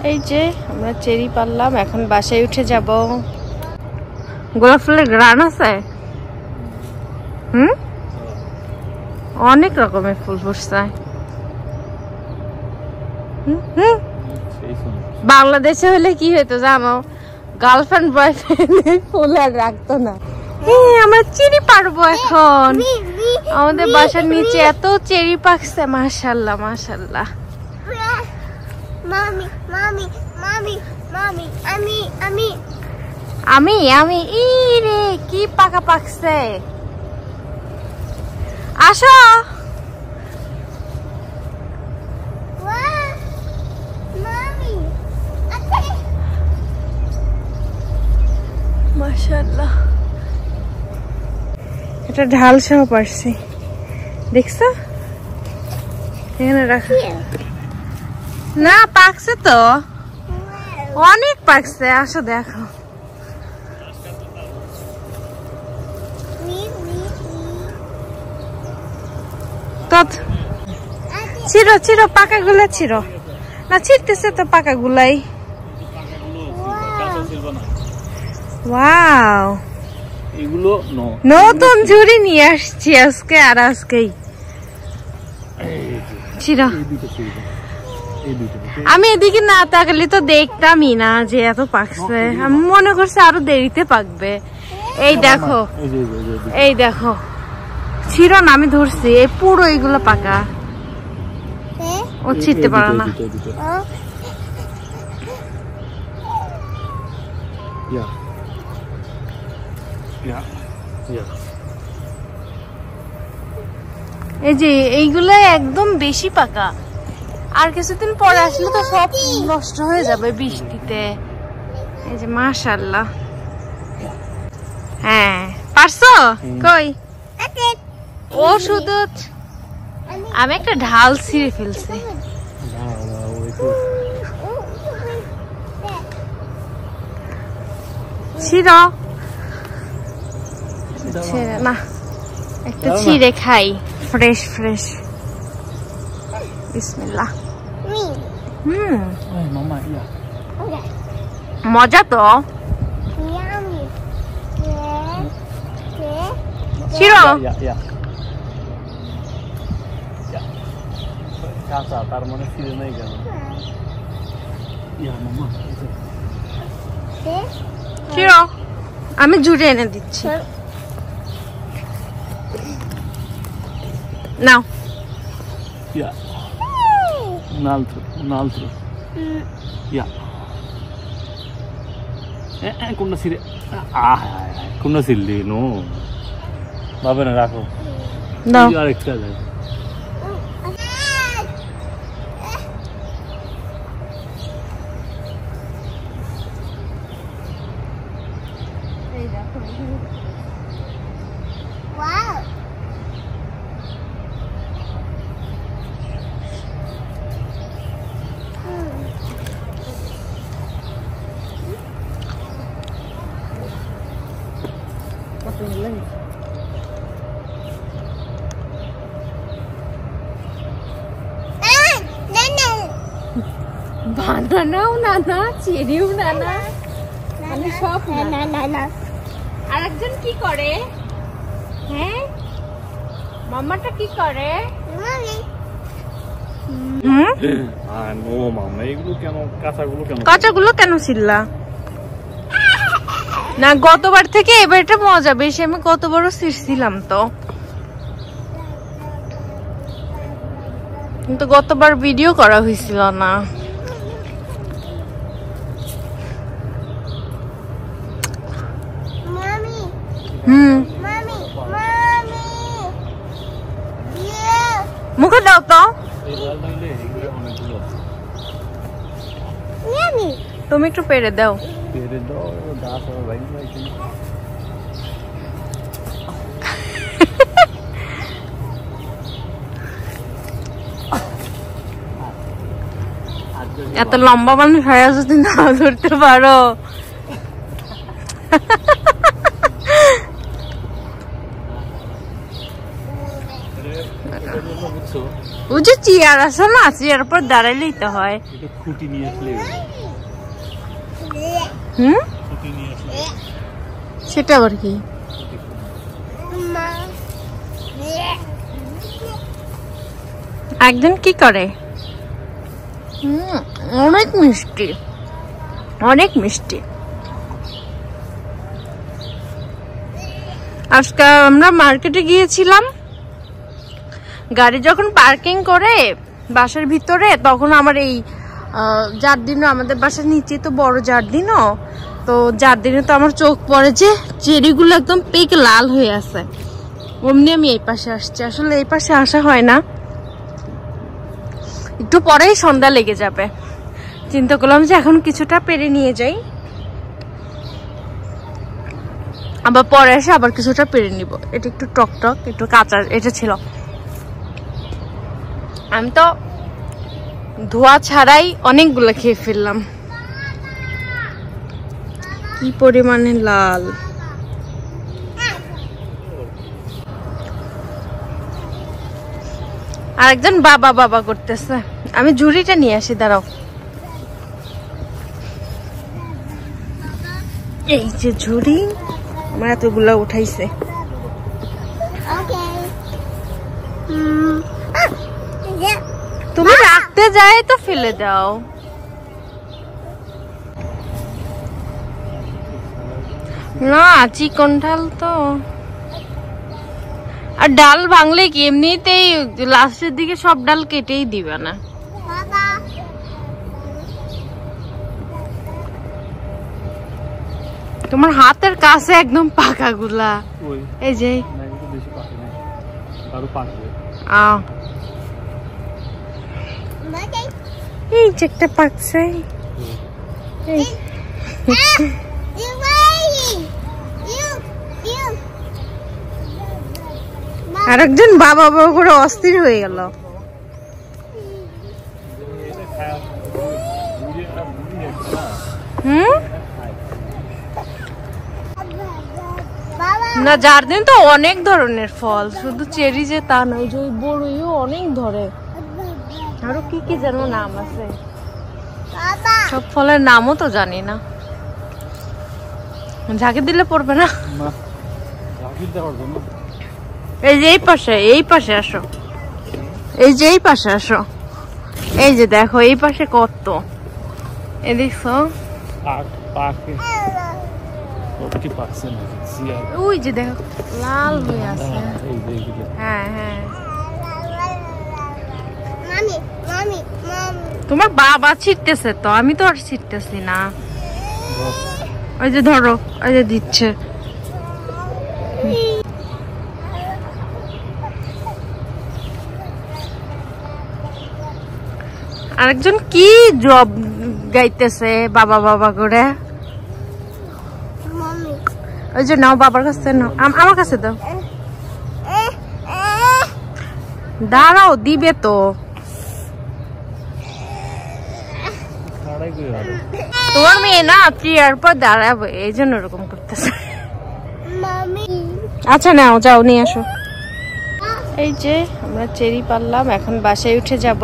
এই যে আমরা চেরি পারলাম, এখন বাসায় উঠে যাব। গোলাপ ফুলের গ্রান আছে, অনেক রকমের ফুল ফুটছে। বাংলাদেশে হলে কি হইতো জানো, গার্লফ্রেন্ড বয়ফ্রেন্ড ফুল আর রাখতো না। আমরা চেরি পারবো এখন। আমাদের বাসার নিচে এত চেরি পাকছে, মাশাআল্লাহ মাশাআল্লাহ। মামি মামি মামি মামি আমি আমি আমি রে কি পাকা পাকছে। আসো মাশাআল্লাহ। এটা ঢাল সহ পারছি, দেখছো এখানে রাখা। না পাকছে তো, অনেক পাকছে। আসো দেখো। ছিড়ো ছিড়ো পাকা গুলা ছিড়ো। না ছিড়তেছে তো পাকা গুলাই। ওয়াও, এগুলো নতুন ঝুড়ি নিয়ে আসছি আজকে, আর আজকেই ছিড়ো। আমি এদিকে না তাকালে তো দেখতামই না যে এত পাকছে। আমি মনে করছি আরো দেরিতে পাকবে। এই দেখো এই দেখো, ছিড়ো না, আমি ধরছি। এই পুরো এইগুলো পাকা, ও ছিড়তে পারো না। এই যে এইগুলো একদম বেশি পাকা, আর কিছুদিন পরে আসলে তো সব নষ্ট হয়ে যাবে বৃষ্টিতে। এই যে মাশাআল্লাহ। হ্যাঁ পারছো কই? ও শুধু আমি একটা ঢাল ছিঁড়ে ফেলছি। ছিঁড়ো ছিঁড়ে না, একটা ছিঁড়ে খাই ফ্রেশ ফ্রেশ। বিসমিল্লাহ। মজা তো। ছিঁড়ো। তার মনে ছিঁড়ে নাই কেন? ছিঁড়ো, আমি জুড়ে এনে দিচ্ছি। নাও। Un altro, un altro. Ya. Con una sire. Con una silli, no. Va bene, রাখো। দাও। আর একটা দাও। এই দেখো। ওয়াও, বানানাও নানা, চেরিও নানা, আমি সব না না না। আরেকজন কি করে? হ্যাঁ মামাটা কি করে? মামি নো মামা, এগুলো কেন কাঁচাগুলো কেন? কাঁচাগুলো কেন ছিললা? না গতবার থেকে এবারটা মজা বেশি। আমি কতবারও ছিঁড়ছিলাম তো, কিন্তু গতবার ভিডিও করা হয়েছিল না। মামি মামি মামি মুখে দাও তো। মামি তুমি একটু পেরে দাও। পেরে দাও, দাঁত আর ভাই ভাই। এত লম্বা মানুষ হয়ে যদি না ধরতে পারো। ও যে চেয়ার আছে না, চেয়ার উপর দাঁড়াইলেই তো হয়। এটা খুঁটি নিয়ে আসলে খুঁটি নিয়ে আসলে সেটা আবার কি? একদিন কি করে, অনেক মিষ্টি, অনেক মিষ্টি। আজকে আমরা মার্কেটে গিয়েছিলাম, গাড়ি যখন পার্কিং করে বাসার ভিতরে, তখন আমার এই জারদিনও, আমাদের বাসার নিচে তো বড় জারদিনও, তো জারদিনে তো আমার চোখ পড়ে যে চেরিগুলো একদম পেকে লাল হয়ে আছে। অমনি আমি এই পাশে আসছি। আসলে এই পাশে আসা হয় না, একটু পরেই সন্ধ্যা লেগে যাবে। চিন্তা করলাম যে এখন কিছুটা পেরে নিয়ে যাই, আবার পরে এসে আবার কিছুটা পেরে নিব। এটা একটু টক টক, একটু কাঁচা এটা ছিল। আমি তো ধোয়া ছাড়াই অনেকগুলো খেয়ে ফেললাম। কি পরিমাণে লাল! আরেকজন বাবা বাবা করতেছে। আমি ঝুড়িটা নিয়ে আসি, দাঁড়াও। এই যে ঝুড়ি, আমার এতগুলা উঠাইছে। তুমি রাখতে যাই তো ফেলে দাও। না, চিকন ডাল তো। আর ডাল ভাঙলে কি এমনিতেই লাস্টের দিকে সব ডাল কেটেই দিবে না। তোমার হাতের কাছে একদম পাকা গুলা। এই যে এই যে একটা পাকছে। আরেকজন বাবা বাবা করে অস্থির হয়ে গেল। না, জারদিন তো অনেক ধরনের ফল, শুধু চেরি যে তা নয়, যে বড়ইও অনেক ধরে। আরো কি কি যেন নাম আছে, সব ফলের নামও তো জানি না। ঝাঁকে দিলে পড়বে না। এই যে এই পাশে, এই পাশে আসো, এই যে এই পাশে আসো। এই যে দেখো এই পাশে কত, এই দেখছো? ওই যে দেখো লাল হয়ে আছে। হ্যাঁ হ্যাঁ, তোমার বাবা ছিটতেছে তো, আমি তো আর ছিটতেছি না। ওই যে ধরো, ওই যে দিচ্ছে। আরেকজন কি জব গাইতেছে বাবা বাবা করে। ওই যে নাও, বাবার কাছে নাও, আমার কাছে দাও। দাঁড়াও, দিবে তো। তোমার মেয়ে না চেয়ার পর দাঁড়াবো, এই জন্য ওরকম করতেছে। আচ্ছা নাও, যাও নিয়ে আসো। এই যে আমরা চেরি পারলাম, এখন বাসায় উঠে যাব।